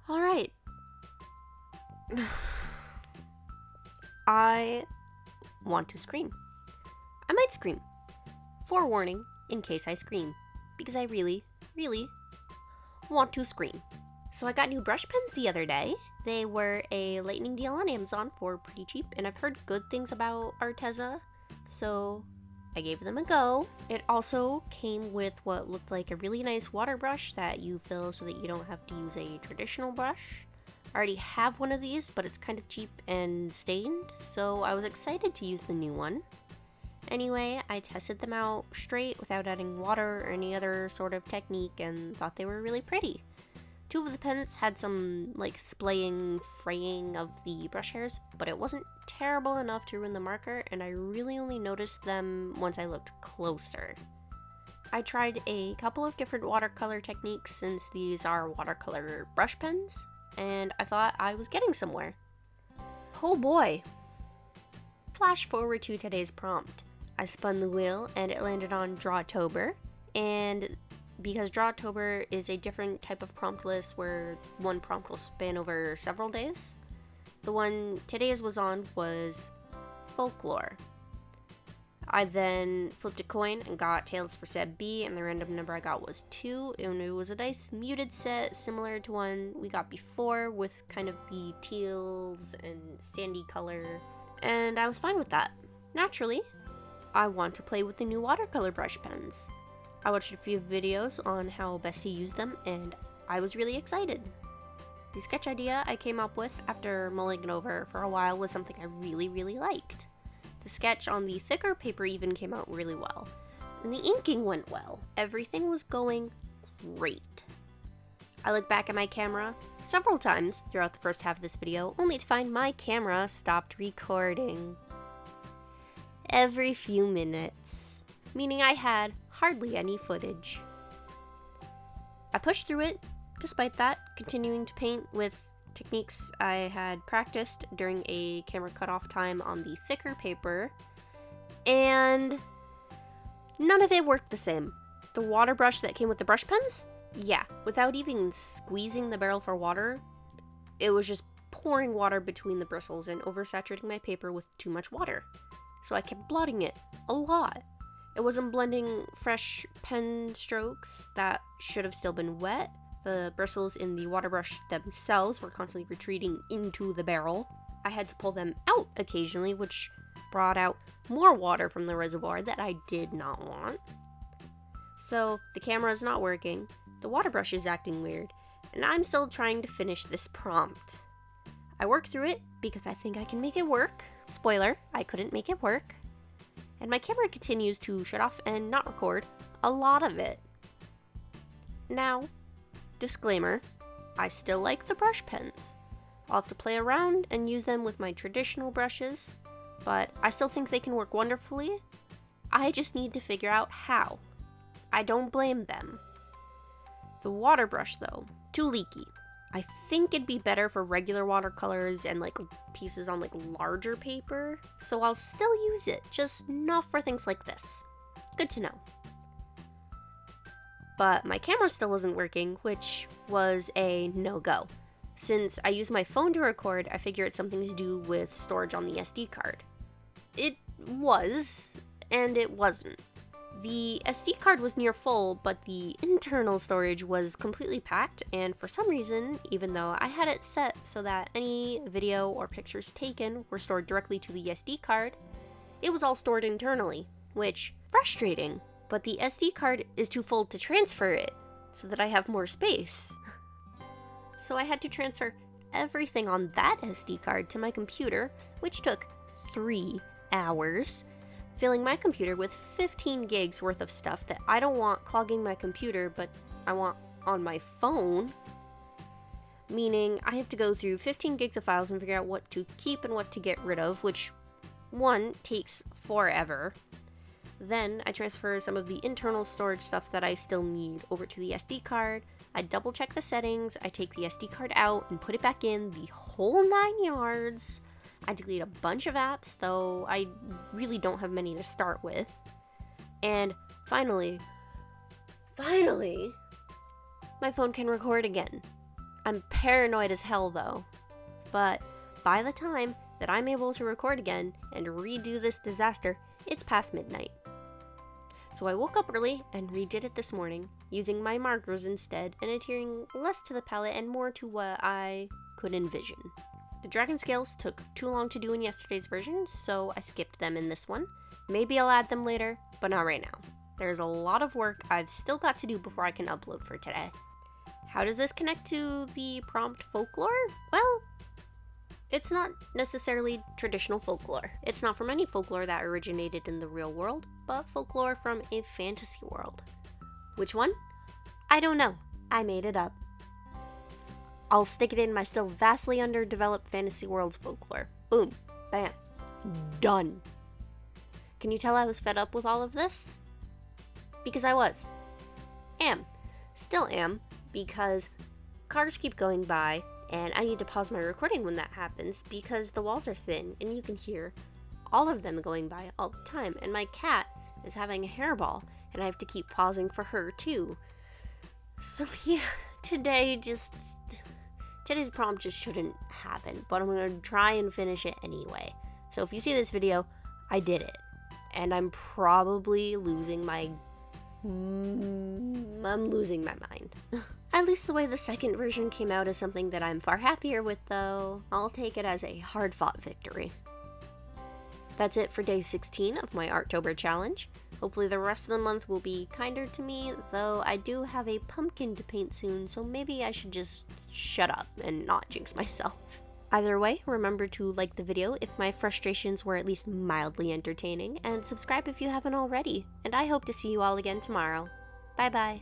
Alright. I want to scream. I might scream. Forewarning, in case I scream. Because I really, really want to scream. So I got new brush pens the other day. They were a lightning deal on Amazon for pretty cheap, and I've heard good things about Arteza, so I gave them a go. It also came with what looked like a really nice water brush that you fill so that you don't have to use a traditional brush. I already have one of these, but it's kind of cheap and stained, so I was excited to use the new one. Anyway, I tested them out straight without adding water or any other sort of technique and thought they were really pretty. Two of the pens had some, splaying, fraying of the brush hairs, but it wasn't terrible enough to ruin the marker, and I really only noticed them once I looked closer. I tried a couple of different watercolor techniques since these are watercolor brush pens, and I thought I was getting somewhere. Oh boy! Flash forward to today's prompt. I spun the wheel and it landed on Drawtober, and because Drawtober is a different type of prompt list where one prompt will span over several days, the one today's was on was Folklore. I then flipped a coin and got tails for set B, and the random number I got was 2, and it was a nice muted set similar to one we got before with kind of the teals and sandy color, and I was fine with that. Naturally, I want to play with the new watercolor brush pens. I watched a few videos on how best to use them, and I was really excited. The sketch idea I came up with after mulling it over for a while was something I really, really liked. The sketch on the thicker paper even came out really well, and the inking went well. Everything was going great. I looked back at my camera several times throughout the first half of this video, only to find my camera stopped recording every few minutes, meaning I had hardly any footage. I pushed through it, despite that, continuing to paint with techniques I had practiced during a camera cutoff time on the thicker paper, and none of it worked the same. The water brush that came with the brush pens? Yeah, without even squeezing the barrel for water, it was just pouring water between the bristles and oversaturating my paper with too much water. So I kept blotting it a lot. It wasn't blending fresh pen strokes that should have still been wet. The bristles in the water brush themselves were constantly retreating into the barrel. I had to pull them out occasionally, which brought out more water from the reservoir that I did not want. So the camera is not working, the water brush is acting weird, and I'm still trying to finish this prompt. I worked through it because I think I can make it work. Spoiler, I couldn't make it work. And my camera continues to shut off and not record a lot of it. Now, disclaimer, I still like the brush pens. I'll have to play around and use them with my traditional brushes, but I still think they can work wonderfully. I just need to figure out how. I don't blame them. The water brush though, too leaky. I think it'd be better for regular watercolors and pieces on larger paper, so I'll still use it, just not for things like this. Good to know. But my camera still wasn't working, which was a no-go. Since I use my phone to record, I figure it's something to do with storage on the SD card. It was, and it wasn't. The SD card was near full, but the internal storage was completely packed, and for some reason, even though I had it set so that any video or pictures taken were stored directly to the SD card, it was all stored internally, which, frustrating, but the SD card is too full to transfer it, so that I have more space. So I had to transfer everything on that SD card to my computer, which took 3 hours, filling my computer with 15 gigs worth of stuff that I don't want clogging my computer, but I want on my phone. Meaning I have to go through 15 gigs of files and figure out what to keep and what to get rid of, which, one, takes forever. Then I transfer some of the internal storage stuff that I still need over to the SD card. I double check the settings, I take the SD card out and put it back in, the whole 9 yards. I delete a bunch of apps, though I really don't have many to start with. And finally, my phone can record again. I'm paranoid as hell though, but by the time that I'm able to record again and redo this disaster, it's past midnight. So I woke up early and redid it this morning, using my markers instead and adhering less to the palette and more to what I could envision. The dragon scales took too long to do in yesterday's version, so I skipped them in this one. Maybe I'll add them later, but not right now. There's a lot of work I've still got to do before I can upload for today. How does this connect to the prompt folklore? Well, it's not necessarily traditional folklore. It's not from any folklore that originated in the real world, but folklore from a fantasy world. Which one? I don't know. I made it up. I'll stick it in my still vastly underdeveloped fantasy world's folklore. Boom. Bam. Done. Can you tell I was fed up with all of this? Because I was. Still am, because cars keep going by, and I need to pause my recording when that happens because the walls are thin and you can hear all of them going by all the time. And my cat is having a hairball and I have to keep pausing for her too. So yeah, today's prompt just shouldn't happen, but I'm gonna try and finish it anyway. So if you see this video, I did it. And I'm probably losing my mind. At least the way the second version came out is something that I'm far happier with though. I'll take it as a hard-fought victory. That's it for day 16 of my ARTOBER challenge. Hopefully the rest of the month will be kinder to me, though I do have a pumpkin to paint soon, so maybe I should just shut up and not jinx myself. Either way, remember to like the video if my frustrations were at least mildly entertaining, and subscribe if you haven't already. And I hope to see you all again tomorrow. Bye bye.